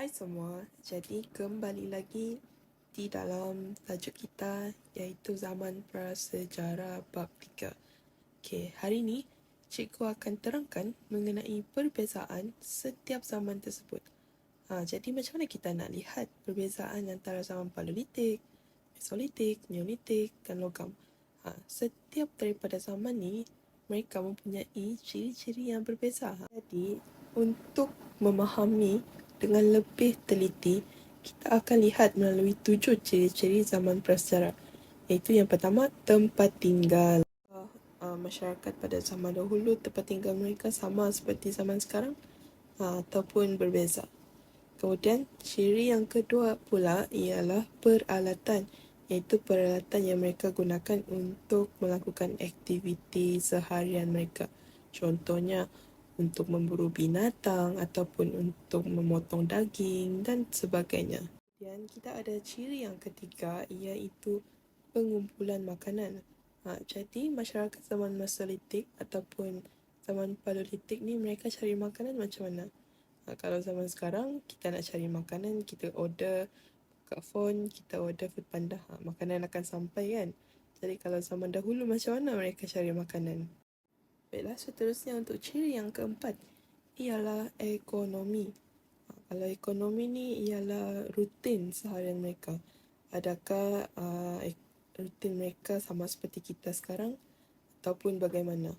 Hai semua, jadi kembali lagi di dalam tajuk kita iaitu Zaman Prasejarah Bab 3. Okey, hari ini cikgu akan terangkan mengenai perbezaan setiap zaman tersebut. Jadi macam mana kita nak lihat perbezaan antara zaman Paleolitik, Mesolitik, Neolitik dan logam. Setiap daripada zaman ni mereka mempunyai ciri-ciri yang berbeza. Jadi untuk memahami dengan lebih teliti, kita akan lihat melalui 7 ciri-ciri zaman prasejarah. Iaitu yang pertama, tempat tinggal. Masyarakat pada zaman dahulu, tempat tinggal mereka sama seperti zaman sekarang ataupun berbeza. Kemudian, ciri yang kedua pula ialah peralatan, iaitu peralatan yang mereka gunakan untuk melakukan aktiviti seharian mereka. Contohnya, untuk memburu binatang ataupun untuk memotong daging dan sebagainya. Dan kita ada ciri yang ketiga iaitu pengumpulan makanan. Jadi masyarakat zaman Mesolitik ataupun zaman Paleolitik ni mereka cari makanan macam mana? Kalau zaman sekarang kita nak cari makanan, kita order kat phone, kita order Foodpanda, makanan akan sampai kan. Jadi kalau zaman dahulu macam mana mereka cari makanan? Baiklah, seterusnya untuk ciri yang keempat ialah ekonomi. Kalau ekonomi ni ialah rutin seharian mereka. Adakah rutin mereka sama seperti kita sekarang ataupun bagaimana?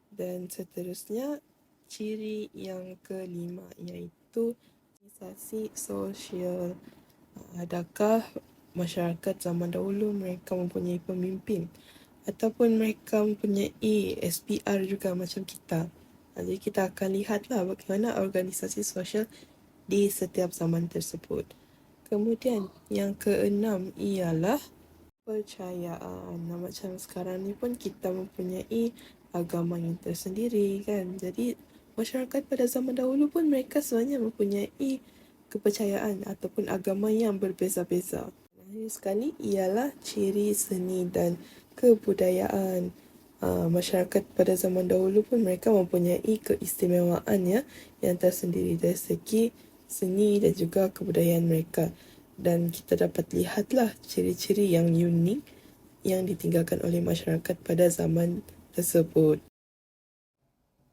Dan seterusnya, ciri yang kelima iaitu organisasi sosial. Adakah masyarakat zaman dahulu mereka mempunyai pemimpin ataupun mereka mempunyai SPR juga macam kita. Jadi kita akan lihatlah bagaimana organisasi sosial di setiap zaman tersebut. Kemudian yang keenam ialah percayaan. Macam sekarang ni pun kita mempunyai agama yang tersendiri kan. Jadi masyarakat pada zaman dahulu pun mereka sebenarnya mempunyai kepercayaan ataupun agama yang berbeza-beza. Akhir sekali ialah ciri seni dan kebudayaan. Masyarakat pada zaman dahulu pun mereka mempunyai keistimewaan yang tersendiri dari segi seni dan juga kebudayaan mereka. Dan kita dapat lihatlah ciri-ciri yang unik yang ditinggalkan oleh masyarakat pada zaman tersebut.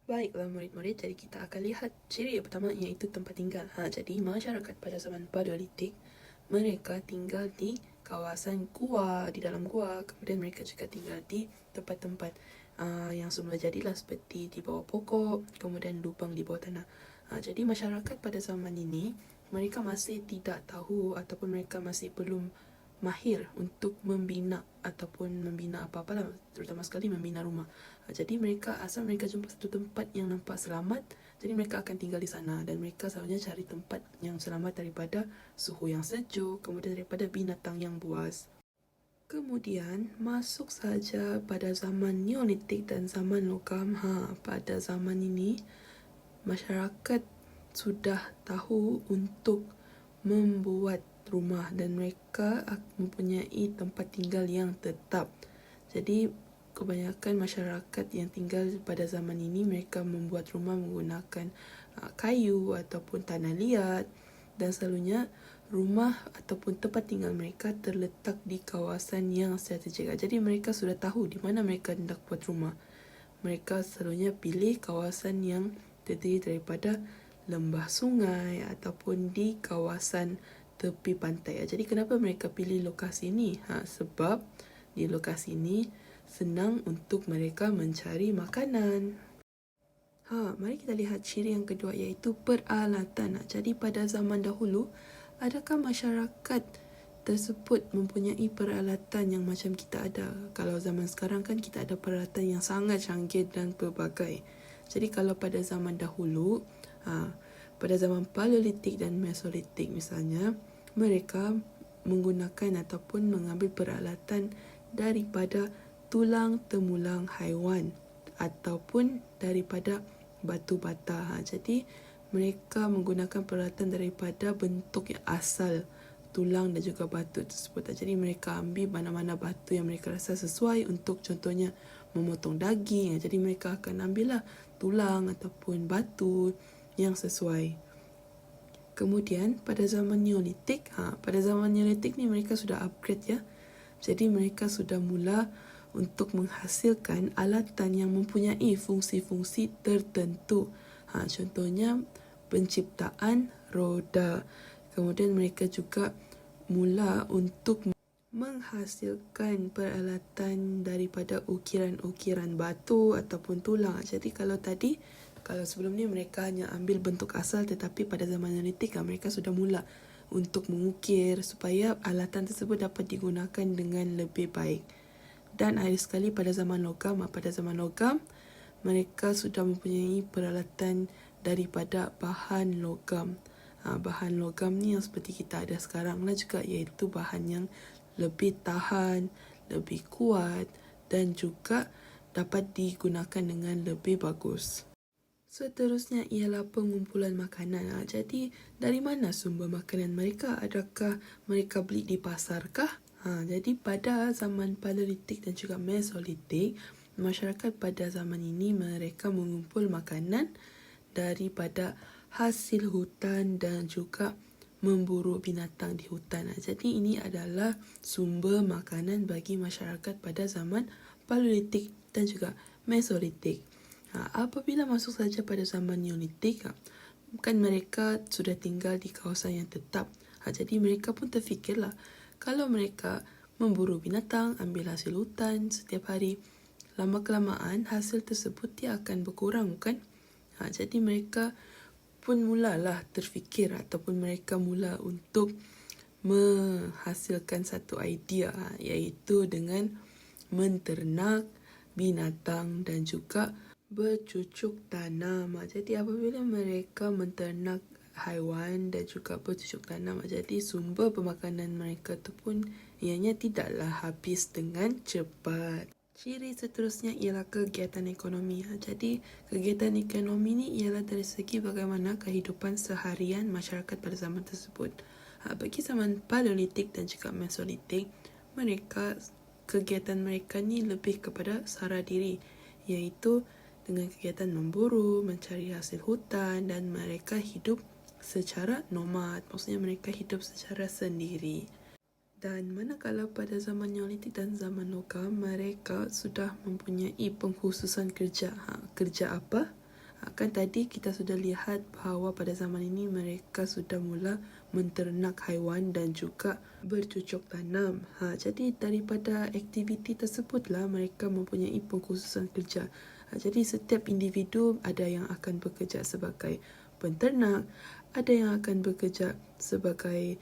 Baiklah murid-murid, jadi kita akan lihat ciri yang pertama iaitu tempat tinggal. Jadi masyarakat pada zaman Paleolitik mereka tinggal di kawasan gua, di dalam gua. Kemudian mereka juga tinggal di tempat-tempat yang semula jadilah seperti di bawah pokok, kemudian lubang di bawah tanah. Jadi masyarakat pada zaman ini mereka masih tidak tahu ataupun mereka masih belum mahir untuk membina ataupun membina apa-apalah, terutama sekali membina rumah. Jadi asal mereka jumpa satu tempat yang nampak selamat, jadi mereka akan tinggal di sana dan mereka selalunya cari tempat yang selamat daripada suhu yang sejuk, kemudian daripada binatang yang buas. Kemudian masuk saja pada zaman Neolitik dan zaman logam. Pada zaman ini masyarakat sudah tahu untuk membuat rumah dan mereka mempunyai tempat tinggal yang tetap. Jadi kebanyakan masyarakat yang tinggal pada zaman ini mereka membuat rumah menggunakan kayu ataupun tanah liat, dan selalunya rumah ataupun tempat tinggal mereka terletak di kawasan yang strategik. Jadi mereka sudah tahu di mana mereka hendak buat rumah. Mereka selalunya pilih kawasan yang terdiri daripada lembah sungai ataupun di kawasan tepi pantai. Jadi kenapa mereka pilih lokasi ini? Sebab di lokasi ini senang untuk mereka mencari makanan. Mari kita lihat ciri yang kedua iaitu peralatan. Jadi pada zaman dahulu, adakah masyarakat tersebut mempunyai peralatan yang macam kita ada? Kalau zaman sekarang kan kita ada peralatan yang sangat canggih dan pelbagai. Jadi kalau pada zaman dahulu, pada zaman Paleolitik dan Mesolitik misalnya, mereka menggunakan ataupun mengambil peralatan daripada tulang temulang haiwan ataupun daripada batu bata. Jadi mereka menggunakan peralatan daripada bentuk yang asal tulang dan juga batu tersebut. Jadi mereka ambil mana-mana batu yang mereka rasa sesuai untuk contohnya memotong daging. Jadi mereka akan ambillah tulang ataupun batu yang sesuai. Kemudian pada zaman Neolitik, pada zaman Neolitik ni mereka sudah upgrade ya. Jadi mereka sudah mula untuk menghasilkan alatan yang mempunyai fungsi-fungsi tertentu. Contohnya penciptaan roda. Kemudian mereka juga mula untuk menghasilkan peralatan daripada ukiran-ukiran batu ataupun tulang. Jadi kalau sebelum ni mereka hanya ambil bentuk asal, tetapi pada zaman Neolitik mereka sudah mula untuk mengukir supaya alatan tersebut dapat digunakan dengan lebih baik. Dan akhir sekali pada zaman logam mereka sudah mempunyai peralatan daripada bahan logam. Bahan logam ni yang seperti kita ada sekarang lah juga, iaitu bahan yang lebih tahan, lebih kuat dan juga dapat digunakan dengan lebih bagus. Seterusnya ialah pengumpulan makanan. Jadi dari mana sumber makanan mereka? Adakah mereka beli di pasar kah? Jadi pada zaman Paleolitik dan juga Mesolitik, masyarakat pada zaman ini mereka mengumpul makanan daripada hasil hutan dan juga memburu binatang di hutan. Jadi ini adalah sumber makanan bagi masyarakat pada zaman Paleolitik dan juga Mesolitik. Apabila masuk saja pada zaman Neolitik, kan mereka sudah tinggal di kawasan yang tetap. Jadi mereka pun terfikirlah, kalau mereka memburu binatang, ambil hasil hutan setiap hari, lama-kelamaan hasil tersebut dia akan berkurang, bukan? Jadi mereka pun mulalah terfikir ataupun mereka mula untuk menghasilkan satu idea, iaitu dengan menternak binatang dan juga bercucuk tanam. Jadi apabila mereka menternak haiwan dan juga bercucuk tanam, jadi sumber pemakanan mereka tu pun ianya tidaklah habis dengan cepat. Ciri seterusnya ialah kegiatan ekonomi. Jadi kegiatan ekonomi ni ialah dari segi bagaimana kehidupan seharian masyarakat pada zaman tersebut. Bagi zaman Paleolitik dan juga Mesolitik, kegiatan mereka ni lebih kepada sara diri, iaitu dengan kegiatan memburu, mencari hasil hutan, dan mereka hidup secara nomad. Maksudnya mereka hidup secara sendiri. Dan manakala pada zaman Neolitik dan zaman logam, mereka sudah mempunyai pengkhususan kerja. Kerja apa? Kan tadi kita sudah lihat bahawa pada zaman ini mereka sudah mula menternak haiwan dan juga bercucuk tanam. Jadi daripada aktiviti tersebutlah mereka mempunyai pengkhususan kerja. Jadi setiap individu ada yang akan bekerja sebagai penternak, ada yang akan bekerja sebagai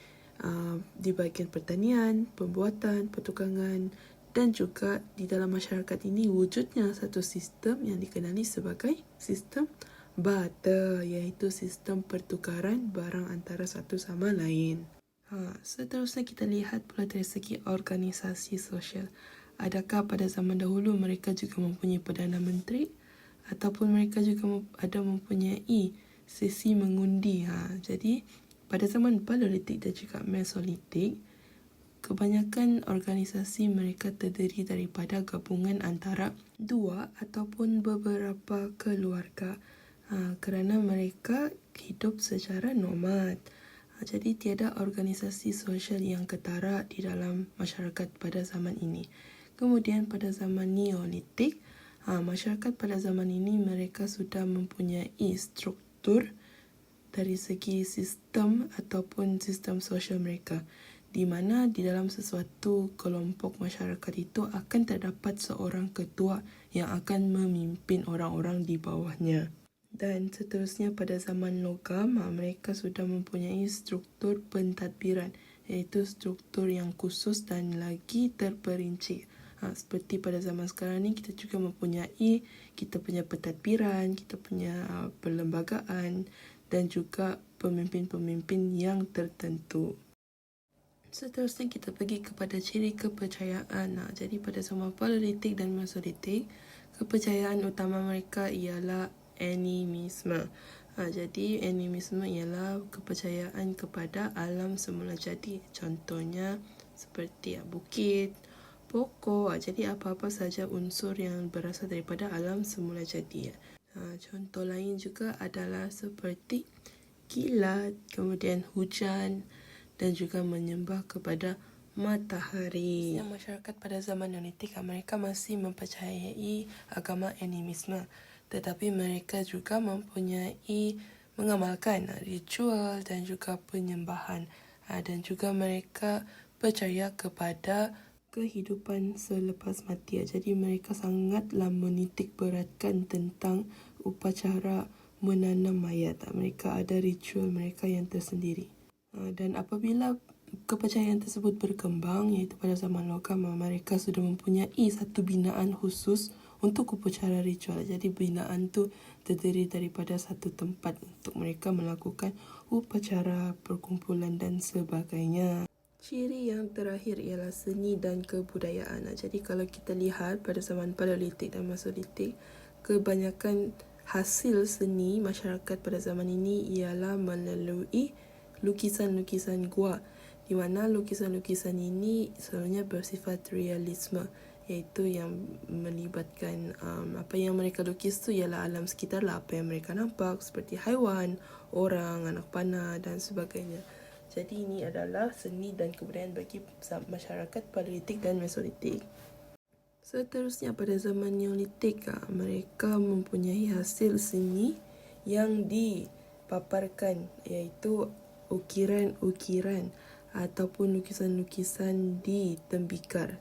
di bahagian pertanian, pembuatan, pertukangan, dan juga di dalam masyarakat ini wujudnya satu sistem yang dikenali sebagai sistem barter, iaitu sistem pertukaran barang antara satu sama lain. Seterusnya kita lihat pula dari segi organisasi sosial. Adakah pada zaman dahulu mereka juga mempunyai Perdana Menteri ataupun mereka juga ada mempunyai sesi mengundi. Jadi pada zaman Paleolitik dan juga Mesolitik, kebanyakan organisasi mereka terdiri daripada gabungan antara dua ataupun beberapa keluarga kerana mereka hidup secara nomad. Jadi tiada organisasi sosial yang ketara di dalam masyarakat pada zaman ini. Kemudian pada zaman Neolitik, masyarakat pada zaman ini mereka sudah mempunyai struktur dari segi sistem ataupun sistem sosial mereka, di mana di dalam sesuatu kelompok masyarakat itu akan terdapat seorang ketua yang akan memimpin orang-orang di bawahnya. Dan seterusnya pada zaman logam, mereka sudah mempunyai struktur pentadbiran, iaitu struktur yang khusus dan lagi terperinci. Seperti pada zaman sekarang ni kita juga mempunyai kita punya pentadbiran, kita punya perlembagaan dan juga pemimpin-pemimpin yang tertentu. Seterusnya kita pergi kepada ciri kepercayaan. Jadi pada zaman Paleolitik dan Mesolitik, kepercayaan utama mereka ialah animisme. Jadi animisme ialah kepercayaan kepada alam semula jadi. Contohnya seperti bukit, pokok. Jadi apa-apa saja unsur yang berasal daripada alam semula jadi. Contoh lain juga adalah seperti kilat, kemudian hujan dan juga menyembah kepada matahari. Masyarakat pada zaman Neolitik, mereka masih mempercayai agama animisme, tetapi mereka juga mengamalkan ritual dan juga penyembahan, dan juga mereka percaya kepada kehidupan selepas mati. Jadi mereka sangatlah menitik beratkan tentang upacara menanam mayat. Mereka ada ritual mereka yang tersendiri. Dan apabila kepercayaan tersebut berkembang, iaitu pada zaman logam, mereka sudah mempunyai satu binaan khusus untuk upacara ritual. Jadi binaan tu terdiri daripada satu tempat untuk mereka melakukan upacara, perkumpulan dan sebagainya. Ciri yang terakhir ialah seni dan kebudayaan. Jadi kalau kita lihat pada zaman Paleolitik dan Mesolitik, kebanyakan hasil seni masyarakat pada zaman ini ialah melalui lukisan-lukisan gua, di mana lukisan-lukisan ini sebenarnya bersifat realisme, iaitu yang melibatkan apa yang mereka lukis tu ialah alam sekitar lah, apa yang mereka nampak seperti haiwan, orang, anak panah dan sebagainya. Jadi ini adalah seni dan kebudayaan bagi masyarakat Paleolitik dan Mesolitik. Seterusnya pada zaman Neolitik, mereka mempunyai hasil seni yang dipaparkan, iaitu ukiran-ukiran ataupun lukisan-lukisan di tembikar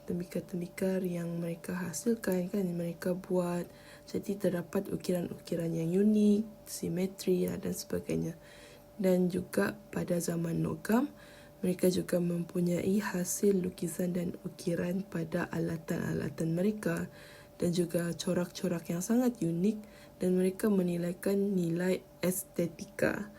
yang mereka hasilkan, mereka buat. Jadi terdapat ukiran-ukiran yang unik, simetri dan sebagainya. Dan juga pada zaman logam, mereka juga mempunyai hasil lukisan dan ukiran pada alatan-alatan mereka dan juga corak-corak yang sangat unik, dan mereka menilaikan nilai estetika.